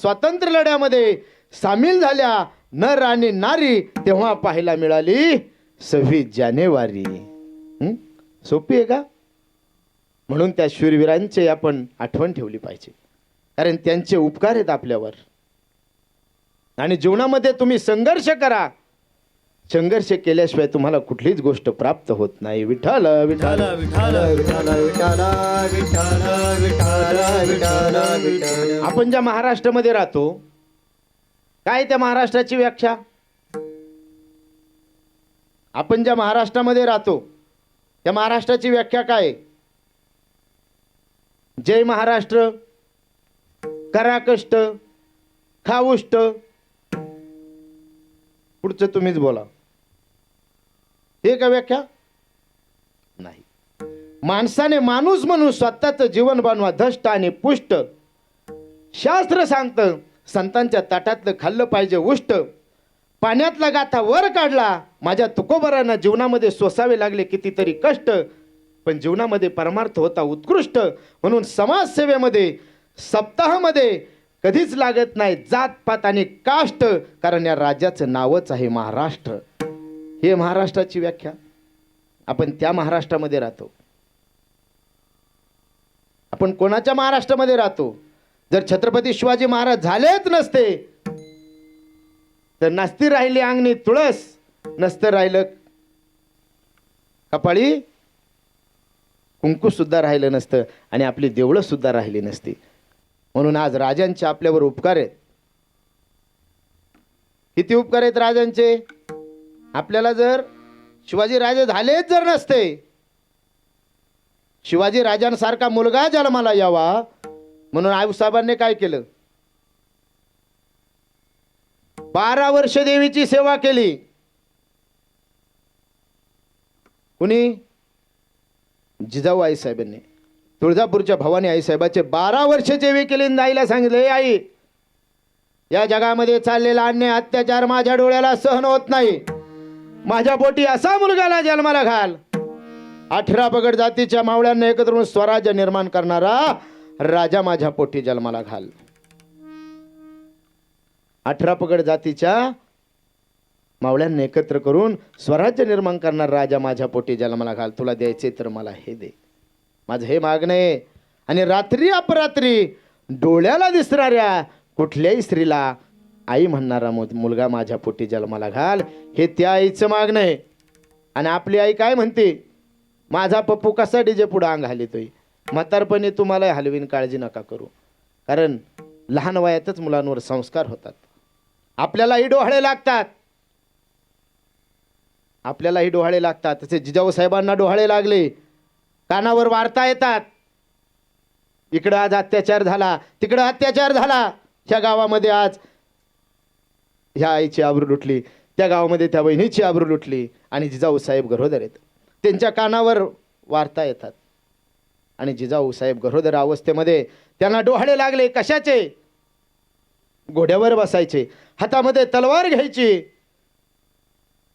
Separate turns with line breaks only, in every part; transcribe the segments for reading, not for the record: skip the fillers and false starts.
स्वातंत्र्य लढ्यामध्ये सामील झाल्या नर आणि नारी तेव्हा पाहायला मिळाली 26 जानेवारी. सोपी आहे का? म्हणून त्या शूरवीरांचे आपण आठवण ठेवली पाहिजे, कारण त्यांचे उपकार आहेत आपल्यावर. आणि जीवनामध्ये तुम्ही संघर्ष करा. संघर्ष केल्याशिवाय तुम्हाला कुठलीच गोष्ट प्राप्त होत नाही. विठ्ठल विठ्ठल विठ्ठल विठ्ठल विठ्ठल विठ्ठल विठ्ठल. आपण ज्या महाराष्ट्रामध्ये राहतो, काय त्या महाराष्ट्राची व्याख्या? आपण ज्या महाराष्ट्रामध्ये राहतो त्या महाराष्ट्राची व्याख्या काय? जय महाराष्ट्र, करा कष्ट, खा उष्ट. पुढचं तुम्हीच बोला. हे का व्याख्या? नाही. माणसाने माणूस म्हणून स्वतःचं जीवन बनवा धष्ट आणि पुष्ट. शास्त्र सांगतं संतांच्या ताटातलं खाल्लं पाहिजे उष्ट. पाण्यातला गाथा वर काढला. माझ्या तुकोबरांना जीवनामध्ये सोसावे लागले कितीतरी कष्ट, पण जीवनामध्ये परमार्थ होता उत्कृष्ट. म्हणून समाजसेवेमध्ये सप्ताहामध्ये कधीच लागत नाही जात पात आणि काष्ट, कारण या राज्याचं नावच आहे महाराष्ट्र. हे महाराष्ट्राची व्याख्या. आपण त्या महाराष्ट्रामध्ये राहतो. आपण कोणाच्या महाराष्ट्रामध्ये राहतो? जर छत्रपती शिवाजी महाराज झालेच नसते तर नसती राहिली अंगणी तुळस, नसतं राहिलं कपाळी कुंकू सुद्धा राहिलं नसतं, आणि आपली देवळं सुद्धा राहिली नसती. म्हणून आज राजांचे आपल्यावर उपकार आहेत. किती उपकार आहेत राजांचे आपल्याला. जर शिवाजी राजे झालेच जर नसते, शिवाजी राजांसारखा मुलगा जन्माला यावा म्हणून आईसाहेबांनी काय केलं? 12 वर्ष देवीची सेवा केली. कुणी? जिजाऊ आईसाहेबांनी. तुळजापूरच्या भवानी आईसाहेबाचे 12 वर्ष सेवे केली. आईला सांगितले, आई या जगामध्ये चाललेला अन्याय अत्याचार माझ्या डोळ्याला सहन होत नाही. माझ्या पोटी असा मुलगाला जन्माला घाल. 18 पगड जातीच्या मावळ्यांना एकत्र करून स्वराज्य निर्माण करणारा राजा माझ्या पोटी जन्माला घाल. 18 पगड जातीच्या मावळ्यांना एकत्र करून स्वराज्य निर्माण करणारा राजा माझ्या पोटी जन्माला घाल. तुला द्यायचे तर मला हे दे. माझं हे मागणं आहे. आणि रात्री अपरात्री डोळ्याला दिसणाऱ्या कुठल्याही स्त्रीला आई म्हणणारा मुलगा माझ्या पोटी जन्माला घाल, हे त्या आईचं मागणं आहे. आणि आपली आई काय म्हणते? माझा पप्पू कसा डीजे पुढे अंग हलतोय, म्हातारपणी तुम्हाला हलवीन, काळजी नका करू. कारण लहान वयातच मुलांवर संस्कार होतात. आपल्यालाही डोहाळे लागतात. आपल्यालाही डोहाळे लागतात. तसे जिजाऊ साहेबांना डोहाळे लागले. कानावर वार्ता येतात. इकडं आज अत्याचार झाला, तिकडं अत्याचार झाला. ह्या गावामध्ये आज ह्या आईची आबरू लुटली, त्या गावामध्ये त्या बहिणीची आबरू लुटली. आणि जिजाऊ साहेब गरोदर आहेत. त्यांच्या कानावर वार्ता येतात. आणि जिजाऊ साहेब गरोदर अवस्थेमध्ये त्यांना डोहाळे लागले. कशाचे? घोड्यावर बसायचे, हातामध्ये तलवार घ्यायची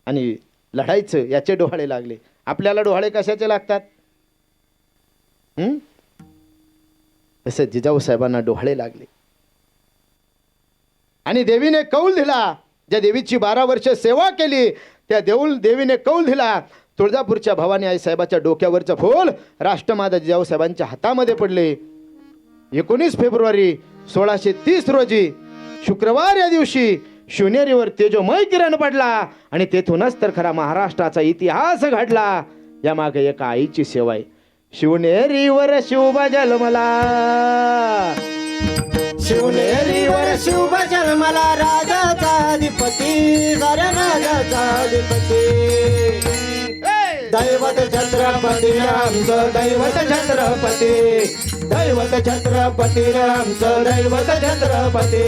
आणि लढायचं, याचे डोहाळे लागले. आपल्याला डोहाळे कशाचे लागतात? तसे जिजाऊ साहेबांना डोहाळे लागले. आणि देवीने कौल दिला. ज्या देवीची 12 वर्ष सेवा केली त्या देवीने कौल दिला. तुळजापूरच्या भवानी आई साहेबाच्या डोक्यावरचं फूल राष्ट्रमाता जिजाऊ साहेबांच्या हातामध्ये पडले. 19 फेब्रुवारी 1630 रोजी शुक्रवार या दिवशी शिवनेरीवर तेजोमय किरण पडला. आणि तेथूनच तर खरा महाराष्ट्राचा इतिहास घडला. या मागे एका आईची सेवा आहे. शिवनेरीवर शिव जन्मला,
शिवनेरीवर शिव जन्मला, राजाचा अधिपती, राजाचा अधिपती. दैवत छत्रपती आमचं दैवत छत्रपती, दैवत छत्रपती आमचं दैवत छत्रपती,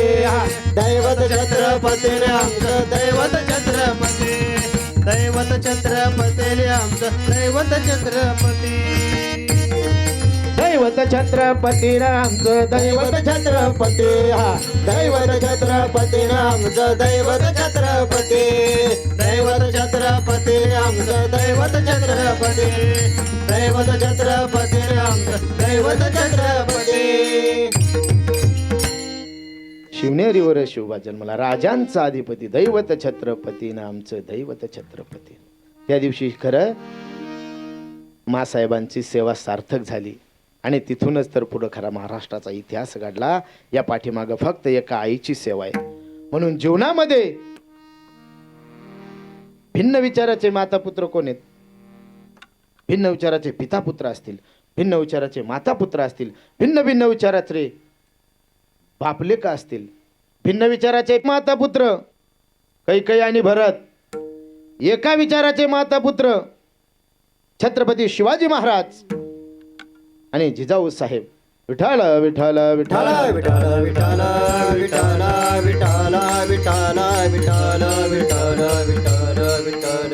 दैवत छत्रपती आमचं दैवत छत्रपती, दैवत छत्रपती आमचं दैवत छत्रपती,
दैवत छत्रपती आमचं
दैवत छत्रपती, दैवत छत्रपती आमचं दैवत छत्रपती, दैवत छत्रपती आमचं दैवत छत्रपती, दैवत छत्रपती आमचं दैवत छत्रपती.
शिवनेरीवर शिवबा जन्मला, राजांचा अधिपती, दैवत छत्रपती आमचं दैवत छत्रपती. त्या दिवशी खरं मासाहेबांची सेवा सार्थक झाली आणि तिथूनच तर पुढं खरा महाराष्ट्राचा इतिहास घडला. या पाठीमागं फक्त एका आईची सेवा आहे. म्हणून जीवनामध्ये भिन्न विचाराचे माता पुत्र कोण आहेत? भिन्न विचाराचे पिता पुत्र असतील, भिन्न विचाराचे माता पुत्र असतील, भिन्न भिन्न विचाराचे बापलेका असतील, भिन्न विचाराचे माता पुत्र कैकेयी आणि भरत, एका विचाराचे माता पुत्र छत्रपती शिवाजी महाराज आणि जिजाऊ साहेब. विठाल विठाल विठाल
विठाल विठाल विठाल विठाल विठाल विठाल विठाल विठाल विठाल.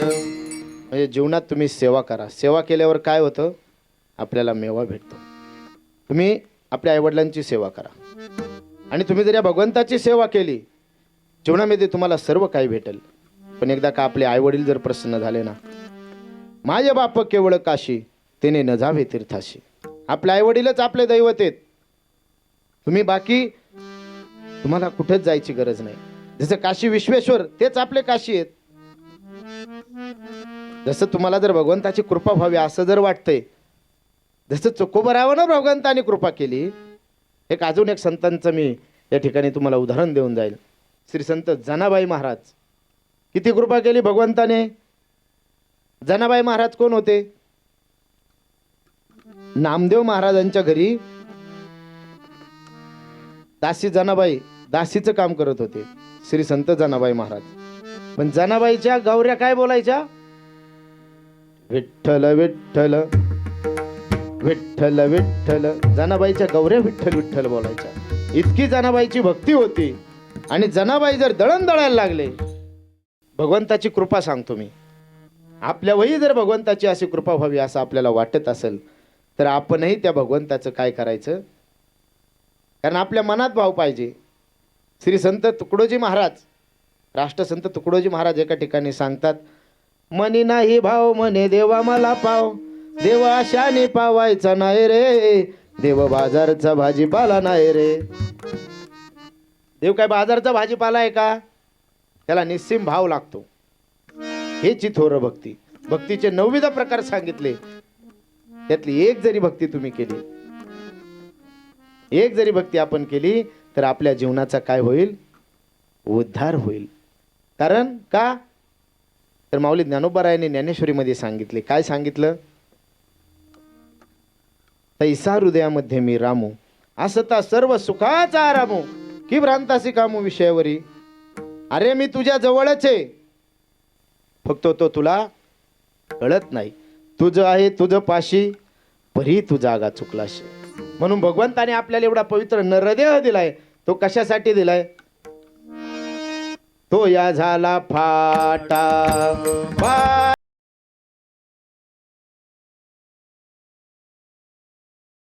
म्हणजे जीवनात तुम्ही सेवा करा. सेवा केल्यावर काय होतं? आपल्याला मेवा भेटतो. तुम्ही आपल्या आईवडिलांची सेवा करा आणि तुम्ही जर या भगवंताची सेवा केली, जीवनामध्ये तुम्हाला सर्व काही भेटेल. पण एकदा का आपले आईवडील जर प्रसन्न झाले ना, माझे बाप केवळ काशी तेने न जावे तीर्थाशी. आपले आईवडीलच आपले दैवत आहेत. तुम्ही बाकी तुम्हाला कुठेच जायची गरज नाही. जसं काशी विश्वेश्वर तेच आपले काशी आहेत. जसं तुम्हाला जर भगवंताची कृपा व्हावी असं जर वाटतंय, जसं चोकोबरावानं भगवंताने कृपा केली, अजून एक संतांचं मी या ठिकाणी तुम्हाला उदाहरण देऊन जाईल. श्री संत जनाबाई महाराज, किती कृपा केली भगवंताने. जनाबाई महाराज कोण होते? नामदेव महाराजांच्या घरी दासी जनाबाई दासीचं काम करत होते श्री संत जनाबाई महाराज. पण जनाबाईच्या गौऱ्या काय बोलायच्या? विठ्ठल विठ्ठल विठ्ठल विठ्ठल. जनाबाईच्या गौऱ्या विठ्ठल विठ्ठल बोलायच्या. इतकी जनाबाईची भक्ती होती. आणि जनाबाई जर दळण दळायला लागले, भगवंताची कृपा सांगतो मी, आपल्या वही जर भगवंताची अशी कृपा व्हावी असं आपल्याला वाटत असेल तर आपणही त्या भगवंताचं काय करायचं? कारण आपल्या मनात भाव पाहिजे. श्री संत तुकडोजी महाराज, राष्ट्रसंत तुकडोजी महाराज एका ठिकाणी सांगतात, मनी नाही भाव म्हणे देवा मला पाव, देव आशाने पावायचा नाही रे, देव बाजारचा भाजीपाला नाही रे. देव काय बाजारचा भाजीपाला आहे का? त्याला निस्सीम भाव लागतो. हेची थोर भक्ती. भक्तीचे 9 प्रकार सांगितले. त्यातली एक जरी भक्ती तुम्ही केली, एक जरी भक्ती आपण केली तर आपल्या जीवनाचा काय होईल? उद्धार होईल. कारण का? तर माऊली ज्ञानोबारायांनी ज्ञानेश्वरीमध्ये सांगितले. काय सांगितलं? तैसा हृदयामध्ये मी रामू, असता सर्व सुखाचा आरामू, की भ्रांतासी कामू विषयावरी. अरे मी तुझ्या जवळच आहे, फक्त तो तुला कळत नाही. तुझं आहे तुझं पाशी, परी तू जागा चुकलाशी. म्हणून भगवंताने आपल्याला एवढा पवित्र नरदेह दिलाय. तो कशासाठी दिलाय? तो या झाला फाटा